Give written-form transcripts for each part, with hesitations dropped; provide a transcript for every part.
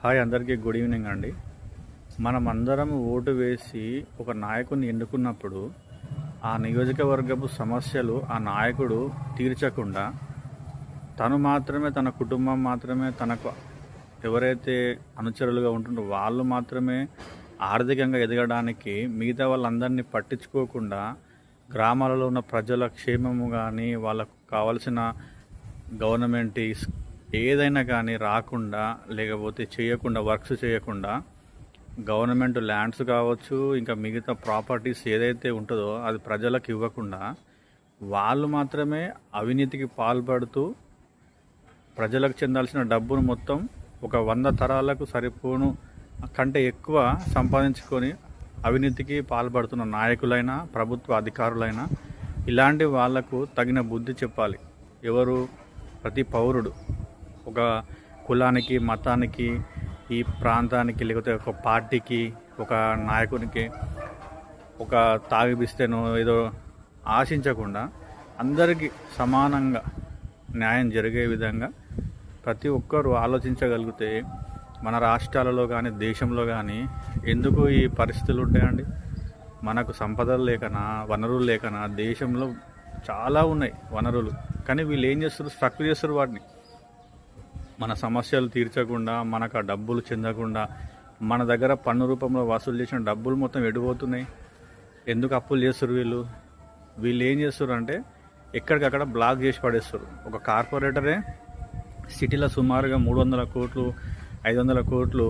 Hi, అందరికీ good evening అండి. మనం అందరం ఓటు వేసి ఒక నాయకుడిని ఎన్నుకున్నప్పుడు ఆ నియోజకవర్గపు సమస్యలు ఆ నాయకుడు తీర్చకుండా తను మాత్రమే, తన కుటుంబం మాత్రమే, తనకు ఎవరైతే అనుచరులుగా ఉంటుందో వాళ్ళు మాత్రమే ఆర్థికంగా ఎదగడానికి మిగతా వాళ్ళందరినీ పట్టించుకోకుండా గ్రామాలలో ఉన్న ప్రజల క్షేమము కానీ వాళ్ళకు కావాల్సిన గవర్నమెంట్ ఏదైనా కానీ రాకుండా, లేకపోతే చేయకుండా, వర్క్స్ చేయకుండా గవర్నమెంట్ ల్యాండ్స్ కావచ్చు, ఇంకా మిగతా ప్రాపర్టీస్ ఏదైతే ఉంటుందో అది ప్రజలకు ఇవ్వకుండా వాళ్ళు మాత్రమే అవినీతికి పాల్పడుతూ ప్రజలకు చెందాల్సిన డబ్బును మొత్తం ఒక 100 తరాలకు సరిపోను కంటే ఎక్కువ సంపాదించుకొని అవినీతికి పాల్పడుతున్న నాయకులైనా, ప్రభుత్వ అధికారులైనా ఇలాంటి వాళ్లకు తగిన బుద్ధి చెప్పాలి. ఎవరు? ప్రతి పౌరుడు. ఒక కులానికి, మతానికి, ఈ ప్రాంతానికి, లేకపోతే ఒక పార్టీకి, ఒక నాయకునికి ఒక తాగిపిస్తేనో ఏదో ఆశించకుండా అందరికీ సమానంగా న్యాయం జరిగే విధంగా ప్రతి ఒక్కరూ ఆలోచించగలిగితే మన రాష్ట్రాలలో కానీ, దేశంలో కానీ ఎందుకు ఈ పరిస్థితులు ఉంటాయండి? మనకు సంపదలు లేకనా, వనరులు లేకనా? దేశంలో చాలా ఉన్నాయి వనరులు, కానీ వీళ్ళు ఏం చేస్తారు? స్ట్రక్ చేస్తారు వాటిని. మన సమస్యలు తీర్చకుండా, మనకు ఆ డబ్బులు చెందకుండా, మన దగ్గర పన్ను రూపంలో వసూలు చేసిన డబ్బులు మొత్తం ఎడిపోతున్నాయి. ఎందుకు అప్పులు చేస్తారు వీళ్ళు? వీళ్ళు ఏం చేస్తారు అంటే ఎక్కడికక్కడ బ్లాక్ చేసి పడేస్తారు. ఒక కార్పొరేటరే సిటీలో సుమారుగా 300 కోట్లు, 500 కోట్లు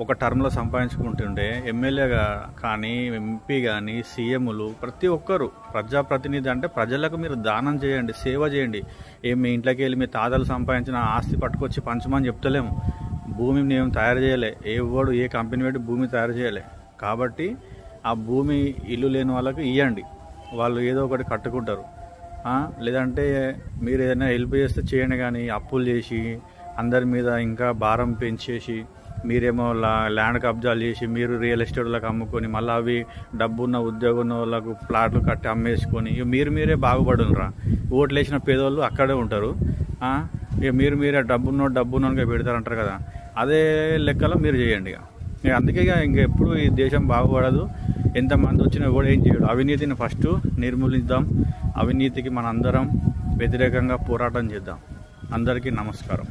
ఒక టర్మ్లో సంపాదించుకుంటుండే ఎమ్మెల్యేగా కానీ, ఎంపీ కానీ, సీఎంలు ప్రతి ఒక్కరు ప్రజాప్రతినిధి అంటే ప్రజలకు మీరు దానం చేయండి, సేవ చేయండి. మీ ఇంట్లోకి వెళ్ళి మీ తాతలు సంపాదించిన ఆస్తి పట్టుకొచ్చి పంచమని చెప్తలేము. భూమిని మేము తయారు చేయలే, ఏ కంపెనీ పెట్టి భూమి తయారు చేయలే. కాబట్టి ఆ భూమి ఇల్లు లేని వాళ్ళకు ఇవ్వండి, వాళ్ళు ఏదో ఒకటి కట్టుకుంటారు. లేదంటే మీరు ఏదైనా హెల్ప్ చేస్తే చేయండి, కానీ అప్పులు చేసి అందరి మీద ఇంకా భారం పెంచేసి మీరేమో ల్యాండ్ కబ్జాలు చేసి మీరు రియల్ ఎస్టేట్లకు అమ్ముకొని మళ్ళీ అవి డబ్బున్న ఉద్యోగం ఉన్న వాళ్ళకు ప్లాట్లు కట్టి అమ్మేసుకొని మీరే బాగుపడునరా. ఓట్లు వేసిన పేదోళ్ళు అక్కడే ఉంటారు. ఇక మీరే డబ్బున్నోగా పెడతారంటారు కదా, అదే లెక్కలో మీరు చేయండి. ఇక అందుకే ఇంకెప్పుడు ఈ దేశం బాగుపడదు. ఎంతమంది వచ్చినా కూడా ఏం చేయడు. అవినీతిని ఫస్ట్ నిర్మూలిద్దాం. అవినీతికి మనందరం వ్యతిరేకంగా పోరాటం చేద్దాం. అందరికీ నమస్కారం.